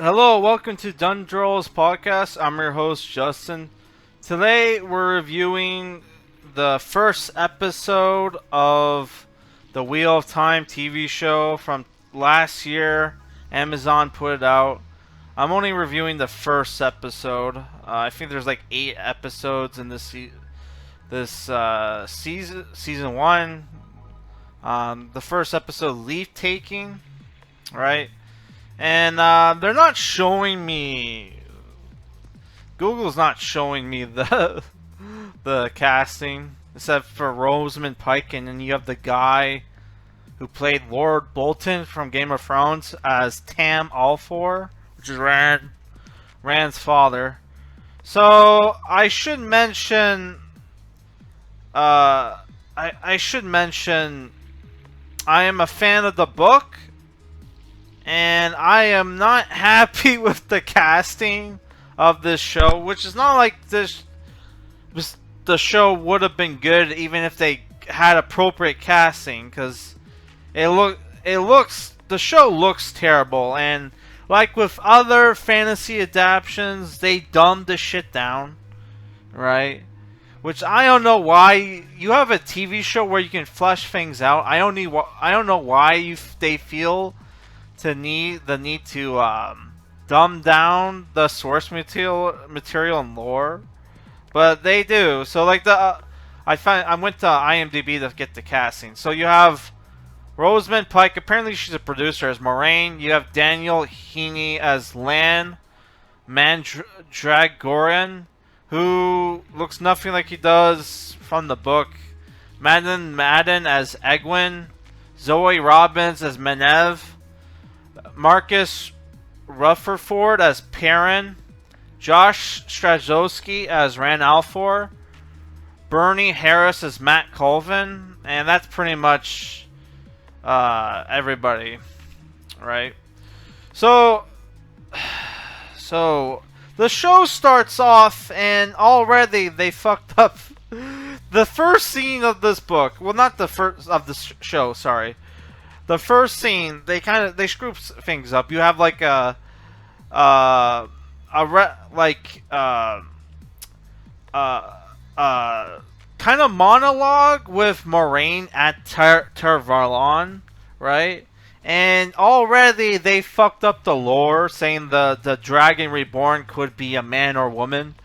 Hello, welcome to Dundrol's podcast. I'm your host, Justin. Today we're reviewing the first episode of the Wheel of Time TV show from last year. Amazon put it out. I'm only reviewing the first episode. I think there's like 8 episodes in this season 1. The first episode, LeaveTaking, right? And they're not showing me. Google's not showing me the the casting, except for Rosamund Pike, and then you have the guy who played Lord Bolton from Game of Thrones as Tam Alfor, which is Rand's father. So I should mention. I should mention. I am a fan of the book. And I am not happy with the casting of this show, which is not like the show would have been good even if they had appropriate casting, because the show looks terrible, and like with other fantasy adaptations, they dumbed the shit down, right? Which I don't know why. You have a TV show where you can flesh things out. I don't know why they feel the need to dumb down the source material and lore, but they do. So like I went to IMDb to get the casting. So you have Rosamund Pike. Apparently she's a producer as Moraine. You have Daniel Heaney as Lan Mandragoran, who looks nothing like he does from the book. Madeline Madden as Egwene. Zoe Robbins as Menev. Marcus Rutherford as Perrin, Josh Straczynski as Rand Alfor, Bernie Harris as Matt Colvin, and that's pretty much everybody, right? So the show starts off, and already they fucked up the first scene of this book. Well, not the first of the show. Sorry. The first scene, they screw things up. You have like kind of monologue with Moraine at Tervalon, right? And already they fucked up the lore, saying the Dragon Reborn could be a man or woman.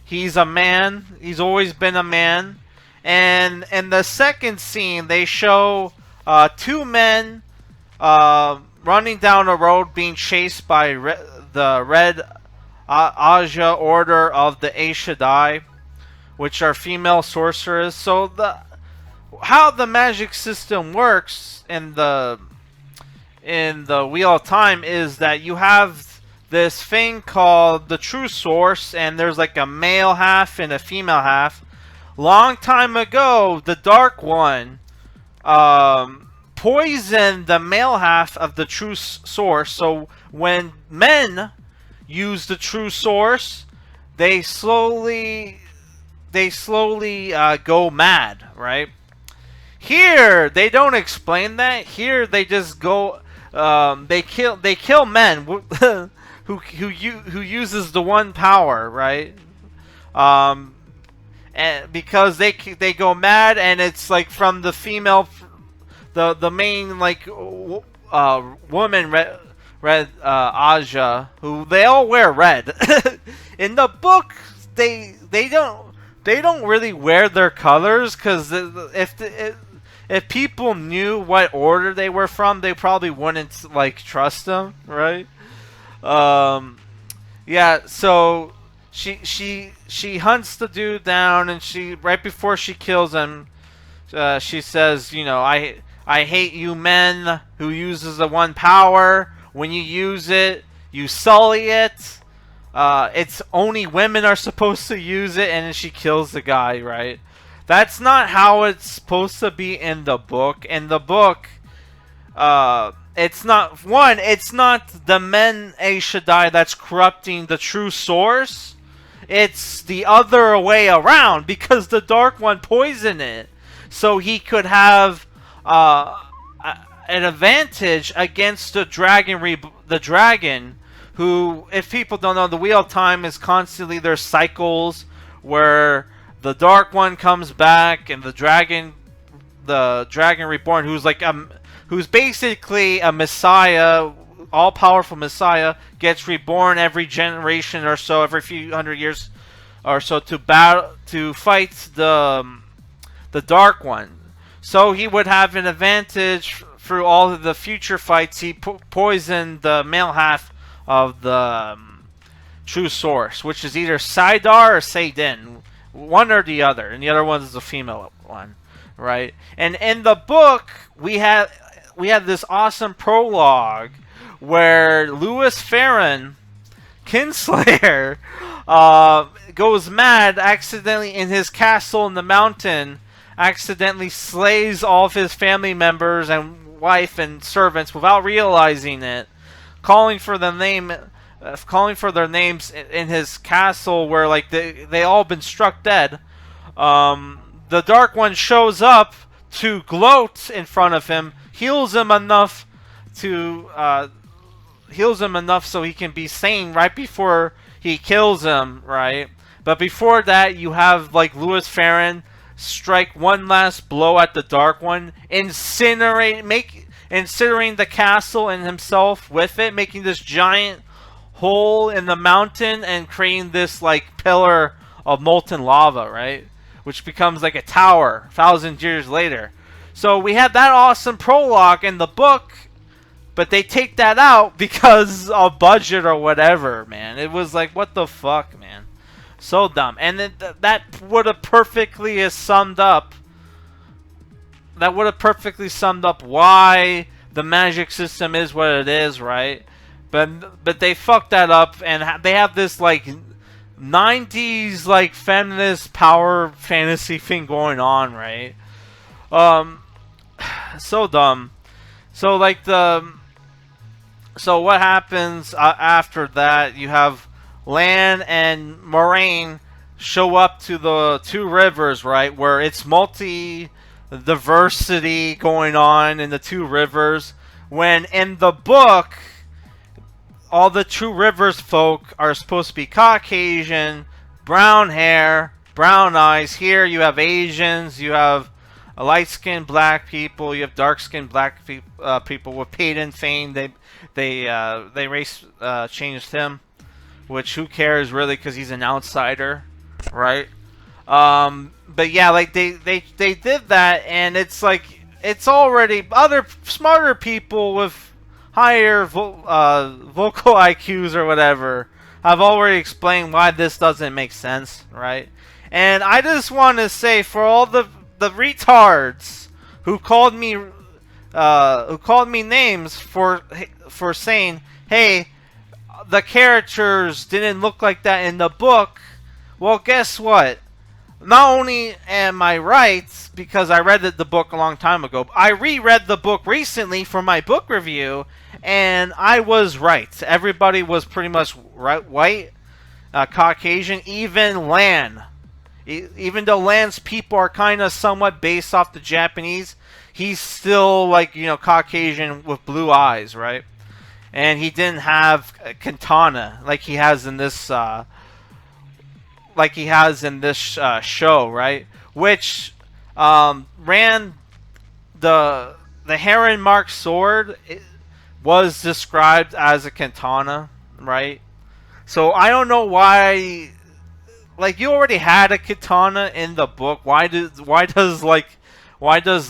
He's a man. He's always been a man. And in the second scene, they show 2 men running down a road being chased by the Red Aja Order of the Aes Sedai, which are female sorcerers. So how the magic system works in the Wheel of Time is that you have this thing called the True Source, and there's like a male half and a female half. Long time ago, the Dark One poisoned the male half of the True Source. So when men use the True Source, they slowly go mad, right? Here they don't explain that. Here they just go. They kill men who uses the one power, right? And because they go mad, and it's like from the female, the main like woman, red Aja, who they all wear red. In the book, they don't really wear their colors, because if people knew what order they were from, they probably wouldn't like trust them, right? Yeah. So she hunts the dude down, and right before she kills him, she says, I hate you men who uses the one power. When you use it, you sully it. It's only women are supposed to use it, and then she kills the guy, right? That's not how it's supposed to be in the book. In the book, it's not the men Aes Sedai that's corrupting the True Source. It's the other way around, because the Dark One poisoned it, so he could have an advantage against the dragon who, if people don't know, the Wheel of Time is constantly, there's cycles where the Dark One comes back and the Dragon Reborn, who's basically a Messiah, all powerful Messiah, gets reborn every generation or so, every few hundred years or so, to fight the Dark One. So he would have an advantage through all of the future fights. He poisoned the male half of the true source, which is either Sidar or Saidin, one or the other, and the other one is the female one, right? And in the book, we had this awesome prologue where Louis Farron, Kinslayer, goes mad accidentally in his castle in the mountain, accidentally slays all of his family members and wife and servants without realizing it, calling for their names in his castle where like they all been struck dead. The Dark One shows up to gloat in front of him, heals him enough so he can be sane right before he kills him, right? But before that, you have like Louis Farron strike one last blow at the Dark One, incinerating the castle and himself with it, making this giant hole in the mountain and creating this like pillar of molten lava, right? Which becomes like a tower 1,000 years later. So we had that awesome prologue in the book, but they take that out because of budget or whatever, man. It was like, what the fuck, man? So dumb. And then that would have perfectly summed up. That would have perfectly summed up why the magic system is what it is, right? But they fucked that up, and they have this like 90s like feminist power fantasy thing going on, right? So dumb. So like so what happens after that? You have Lan and Moraine show up to the two rivers, right? Where it's multi-diversity going on in the two rivers. When in the book, all the Two Rivers folk are supposed to be Caucasian, brown hair, brown eyes. Here you have Asians, you have light-skinned black people, you have dark-skinned black people with Peyton fame. They race changed him, which who cares really, because he's an outsider, right? But yeah, like they did that, and it's like it's already other smarter people with higher vocal IQs or whatever have already explained why this doesn't make sense, right? And I just want to say, for all the retards who called me names for saying, hey, the characters didn't look like that in the book. Well, guess what? Not only am I right, because I read the book a long time ago, I reread the book recently for my book review, and I was right. Everybody was pretty much white, Caucasian, even Lan. Even though Lan's people are kind of somewhat based off the Japanese, he's still like, you know, Caucasian with blue eyes, right? And he didn't have a katana like he has in this show, right? Which ran the heron mark sword was described as a katana, right? So I don't know why. Like, you already had a katana in the book. Why does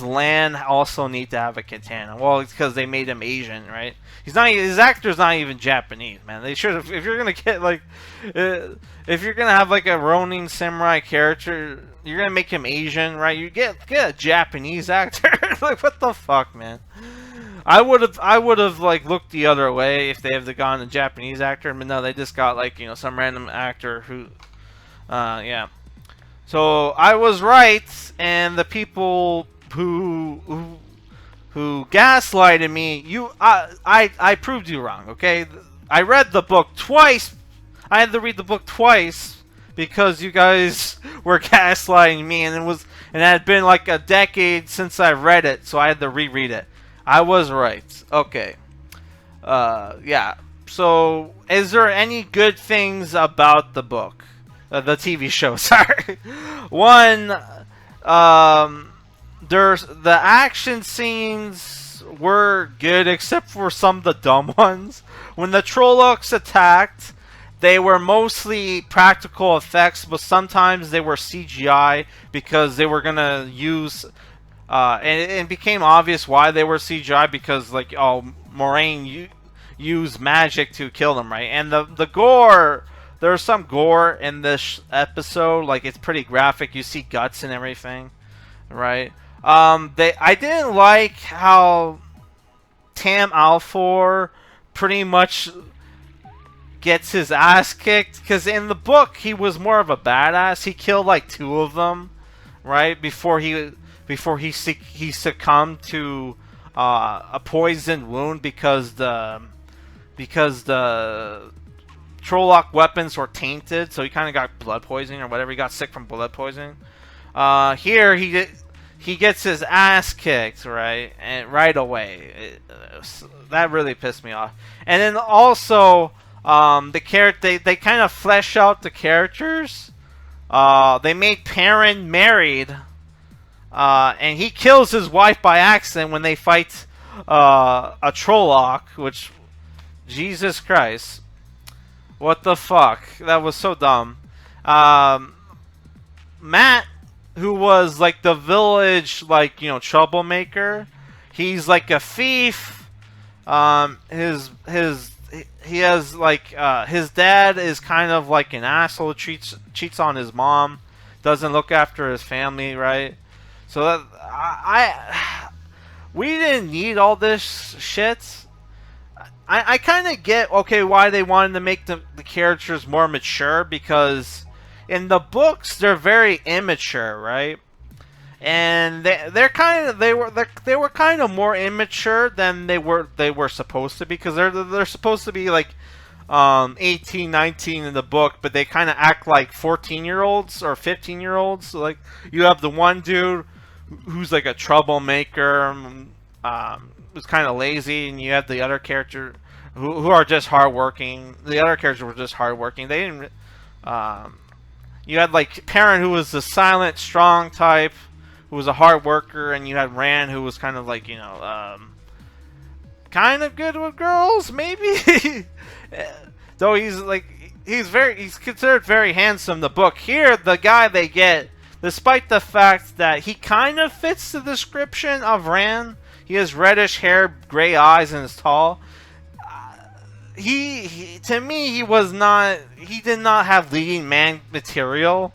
Lan also need to have a katana? Well, it's because they made him Asian, right? His actor's not even Japanese, man. They should have. If you're gonna get like, if you're gonna have like a Ronin samurai character, you're gonna make him Asian, right? You get a Japanese actor. Like, what the fuck, man? I would have like looked the other way if they have gone a Japanese actor, but no, they just got like, you know, some random actor who. Yeah. So I was right, and the people who gaslighted me, I proved you wrong. Okay, I read the book twice. I had to read the book twice because you guys were gaslighting me, and it had been like a decade since I read it, so I had to reread it. I was right. Okay. Yeah. So, is there any good things about the book, the TV show? Sorry. One, um, there's the action scenes were good except for some of the dumb ones. When the Trollocs attacked, they were mostly practical effects, but sometimes they were CGI because they were gonna use. And it became obvious why they were CGI because, like, oh, Moraine used magic to kill them, right? And the gore, there's some gore in this episode. Like, it's pretty graphic. You see guts and everything, right? I didn't like how Tam Alfor pretty much gets his ass kicked, because in the book he was more of a badass. He killed like 2 of them, right, before he succumbed to a poisoned wound because the Trolloc weapons were tainted, so he kind of got blood poisoning or whatever. He got sick from blood poisoning. Here he gets his ass kicked, right, and right away. That really pissed me off. And then also, they kind of flesh out the characters. They made Perrin married, and he kills his wife by accident when they fight a Trolloc, which, Jesus Christ, what the fuck? That was so dumb. Matt, who was like the village, like, you know, troublemaker, he's like a thief. He has like his dad is kind of like an asshole, cheats on his mom, doesn't look after his family, right? So that we didn't need all this shit. I kind of get, okay, why they wanted to make the characters more mature, because in the books they're very immature, right? And they were kind of more immature than they were supposed to be, because they're supposed to be like 18, 19 in the book, but they kind of act like 14-year-olds or 15-year-olds. So, like, you have the one dude who's like a troublemaker, who's kind of lazy, and you have the other character who are just hardworking. The other characters were just hardworking. They didn't. You had like Perrin, who was the silent, strong type, who was a hard worker, and you had Rand, who was kind of like, you know, kind of good with girls, maybe. Though he's considered very handsome in the book. Here, the guy they get, despite the fact that he kind of fits the description of Rand, he has reddish hair, gray eyes, and is tall. To me, he did not have leading man material.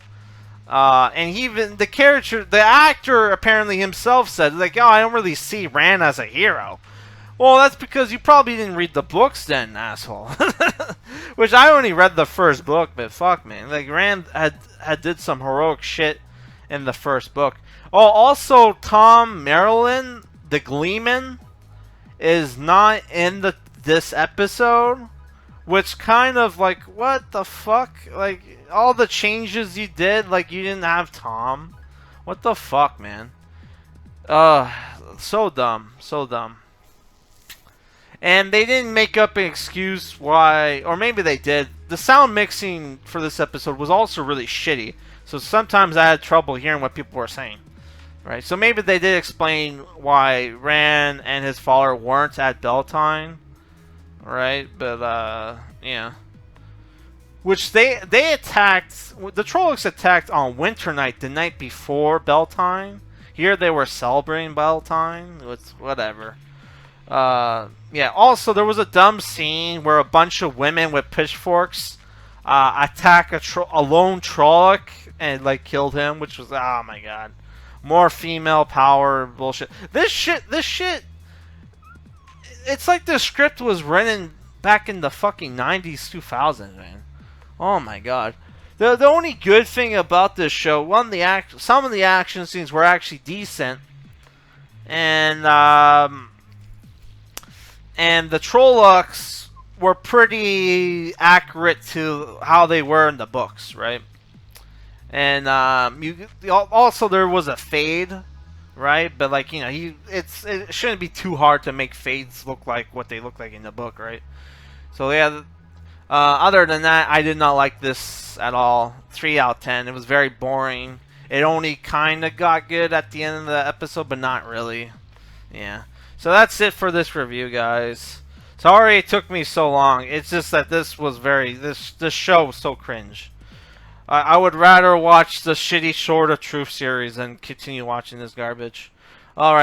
And even the actor apparently himself said, like, oh, I don't really see Rand as a hero. Well, that's because you probably didn't read the books then, asshole. Which, I only read the first book, but fuck, man. Like, Rand had did some heroic shit in the first book. Oh, also, Tom Merlin, the Gleeman, is not in this episode, which kind of like, what the fuck? Like, all the changes you did, like, you didn't have Tom. What the fuck, man? So dumb, so dumb. And they didn't make up an excuse why, or maybe they did. The sound mixing for this episode was also really shitty, so sometimes I had trouble hearing what people were saying. Right, so maybe they did explain why Rand and his follower weren't at Beltane, right? But yeah, which they attacked. The Trollocs attacked on Winter Night, the night before Beltane. Here they were celebrating Beltane. It's whatever. Yeah. Also, there was a dumb scene where a bunch of women with pitchforks attack a lone Trolloc and like killed him, which was, oh my god. More female power bullshit. This shit. It's like the script was written back in the fucking 90s, 2000s, man. Oh my god. The only good thing about this show, some of the action scenes were actually decent, and the Trollocs were pretty accurate to how they were in the books, right? And also there was a fade, right? But like, you know, it shouldn't be too hard to make fades look like what they look like in the book, right? So yeah. Other than that, I did not like this at all. 3 out of 10. It was very boring. It only kind of got good at the end of the episode, but not really. Yeah. So that's it for this review, guys. Sorry it took me so long. It's just that this was this show was so cringe. I would rather watch the shitty Sword of Truth series than continue watching this garbage. All right.